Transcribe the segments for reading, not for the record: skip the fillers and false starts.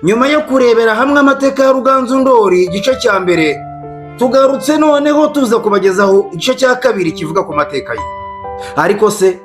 nyuma yo kurebera hamwe amateka ya Ruganzu Ndori igice cya mbere, tugarutse noneho tuza kubagezaho igice cya kabiri kivuga ku mateka ye. Ariko se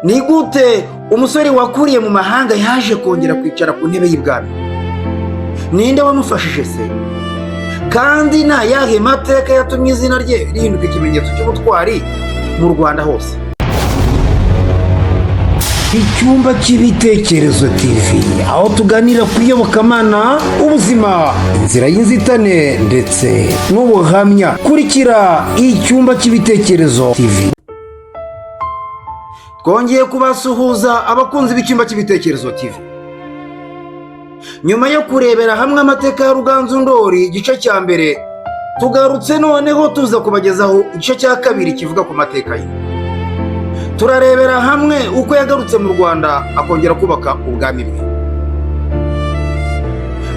ni gute umusore wakuriye mu mahanga yaje kongera kwicara ku ntebe y'ibwami? Ninde wamufashije se? Kandi nta yahe mateka yatumye izina rye rihinduka ikimenyetso cy'ubutwari mu Rwanda hose? Icyumba cy'ibitekerezo TV, aho tuganira ku iyobokamana, ubuzima, inzira y'inzitane ndetse n'ubuhamya. Kurikira icyumba cy'ibitekerezo TV. Twongeye kubasuhuza abakunzi b'icyumba cy'ibitekerezo TV. Nyuma yo kurebera hamwe amateka ya Ruganzu Ndori igice cya mbere, tugarutse noneho tuza kubagezaho igice cya kabiri kivuga ku mateka ye. Turarebera hamwe uko yagarutse mu Rwanda akongera kubaka ubwami bwe.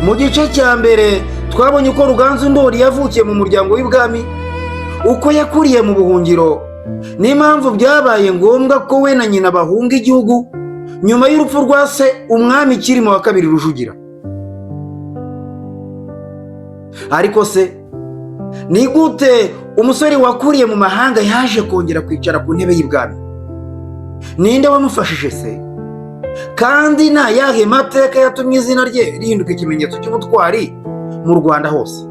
Mu gice cya mbere twabonye uko Ruganzu Ndori yavukiye mu muryango w'ibwami, uko yakuriye mu buhungiro, n'impamvu byabaye ngombwa ko we na nyina bahunga igihugu nyuma y'urupfu rwa se umwami Kirima wa kabiri Rujugira. Ariko se ni gute umusore wakuriye mu mahanga yaje kongera kwicara ku ntebe y'ibwami? Ninde wamufashije se? Kandi nta yahe mateka yatumye izina rye rihinduka ikimenyetso cy'ubutwari mu Rwanda hose?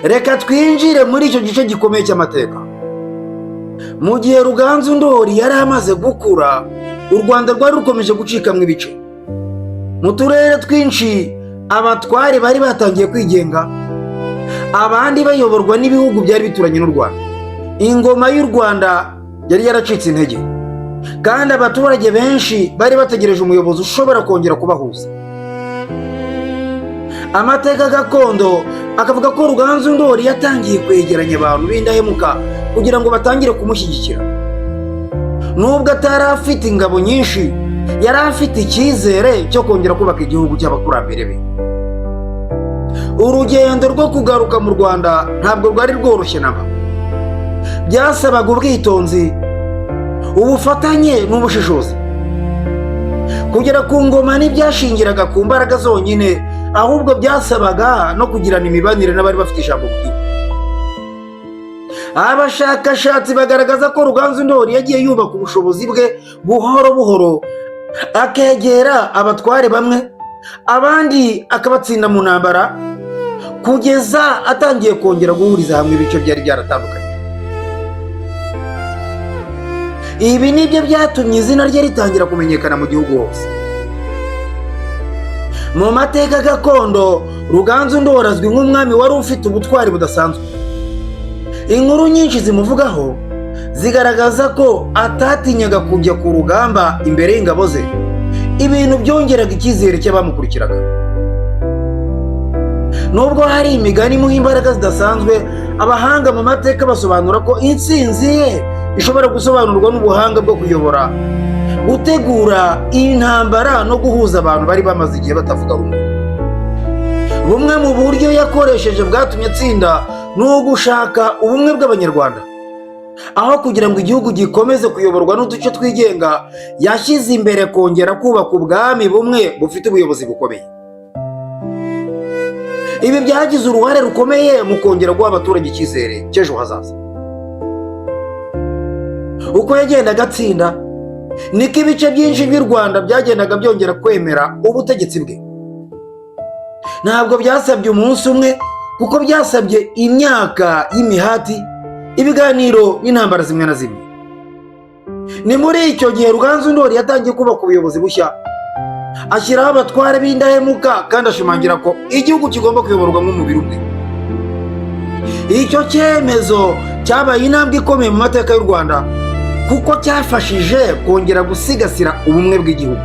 Reka twinjire muri icyo gice gikomeye cy'amateka. Mu gihe Ruganzu Ndori yari amaze gukura, u Rwanda rwari rukomeje gucikamo ibice. Mu turere twinshi abatware bari batangiye kwigenga, abandi bayoborwa n'ibihugu byari bituranye n'u Rwanda. Ingoma y'u Rwanda yari yaracitse intege, kandi abaturage benshi bari bategereje umuyobozi ushobora kongera kubahuza. Amateka gakondo akavuga ko Ruganzu Ndori yatangiye kwegeranya abantu b'indahemuka kugira ngo batangire kumushyigikira. Nubwo atari afite ingabo nyinshi, yari afite icyizere cyo kongera kubaka igihugu cy'abakurambere be. Urugendo rwo kugaruka mu Rwanda ntabwo rwari rworoshye namba. Byasabaga ubwitonzi, ubufatanye n'ubushishozi. Kugera ku ngoma ntibyashingiraga ku mbaraga zonyine, ahubwo byasabaga no kugirana imibanire n'abari bafite ijambo mu gihugu. Abashakashatsi bagaragaza ko Ruganzu Ndori yagiye yubaka ubushobozi bwe buhoro buhoro, akegera abatware bamwe, abandi akabatsinda mu ntambara, kugeza atangiye kongera guhuriza hamwe ibice byari byaratandukanye. Ibi nibyo byatumye izina rye ritangira kumenyekana mu gihugu hose. Mu mateka gakondo, Ruganzu Ndori azwi nk'umwami wari ufite ubutwari budasanzwe. Inkuru nyinshi zimuvugaho zigaragaza ko atatinyaga kujya ku rugamba imbere y'ingabo ze. Ibintu byongeraga icyizere cy'abamukurikiraga. Nubwo hari imigani imuha imbaraga zidasanzwe, abahanga mu mateka basobanura ko intsinzi ye ishobora gusobanurwa n'ubuhanga bwo kuyobora, gutegura intambara no guhuza abantu bari bamaze igihe batavuga rumwe. Bumwe mu buryo yakoresheje bwatumye atsinda ni ugushaka ubumwe bw'Abanyarwanda. Aho kugira ngo igihugu gikomeze kuyoborwa n'uduce twigenga, yashyize imbere kongera kubaka ubwami bumwe bufite ubuyobozi bukomeye. Ibi byagize uruhare rukomeye mu kongera guha abaturage icyizere cy'ejo hazaza. Uko yagendaga atsinda, niko ibice byinshi by'u Rwanda byagendaga byongera kwemera ubutegetsi bwe. Ntabwo byasabye umunsi umwe, kuko byasabye imyaka y'imihati, ibiganiro n'intambara zimwe na zimwe. Ni muri icyo gihe Ruganzu Ndori yatangiye kubaka ubuyobozi bushya, ashyiraho abatware b'indahemuka, kandi ashimangira ko igihugu kigomba kuyoborwa nk'umubiri umwe. Icyo cyemezo cyabaye intambwe ikomeye mu mateka y'u Rwanda, kuko cyafashije kongera gusigasira ubumwe bw'igihugu.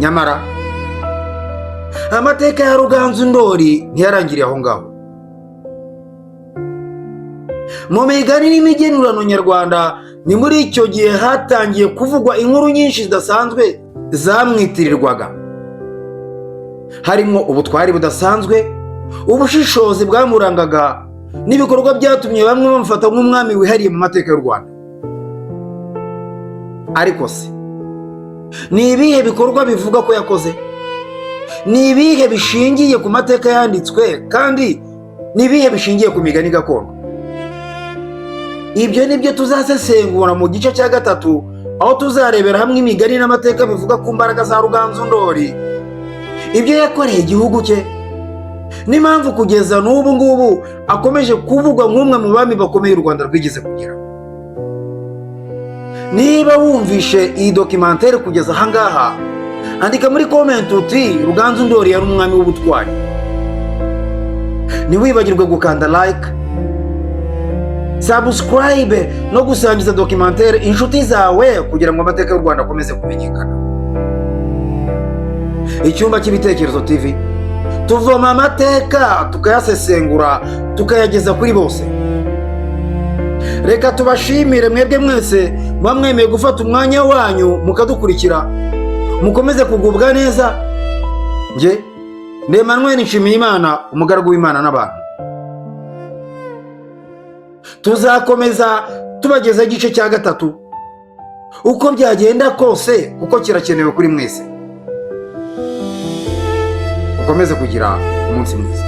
Nyamara amateka ya Ruganzu Ndori ntiyarangiriye aho ngaho. Mu migani n'imigenurano nyarwanda, ni muri icyo gihe hatangiye kuvugwa inkuru nyinshi zidasanzwe zamwitirirwaga. Harimo ubutwari budasanzwe, ubushishozi bwamurangaga, n'ibikorwa byatumye bamwe bamufata nk'umwami wihariye mu mateka y'u Rwanda. Ariko se ni ibihe bikorwa bivuga ko yakoze? Ni ibihe bishingiye ku mateka yanditswe kandi ni ibihe bishingiye ku migani gakondo? Ibyo nibyo tuzasesengura mu gice cya gatatu, aho tuzarebera hamwe imigani n'amateka bivuga ku mbaraga za Ruganzu Ndori, ibyo yakoreye igihugu cye, n'impamvu kugeza n'ubu ngubu akomeje kuvugwa nk'umwe mu bami bakomeye u Rwanda rwigeze kugira. Niba wumvishe iyi documentary kugeza ahangaha, andika muri comment uti Ruganzu Ndori yari umwami w'ubutwari. Ntiwibagirwe gukanda like, subscribe no gusangiza documentary inshuti zawe kugira ngo amateka y'u Rwanda akomeze kumenyekana. Icyumba cy'ibitekerezo TV, tuvoma amateka tukayasesengura tukayageza kuri bose. Reka tubashimire mwebwe mwese mwemeye gufata umwanya wanyu mukadukurikira. Mukomeze kugubwa neza. Nge ni Emmanuel Nshimiyimana, umugaragu w'Imana n'abantu. Tuzakomeza tubageza igice cya gatatu uko byagenda kose, kuko kirakenewe kuri mwese. Ukomeze kugira umunsi mwiza.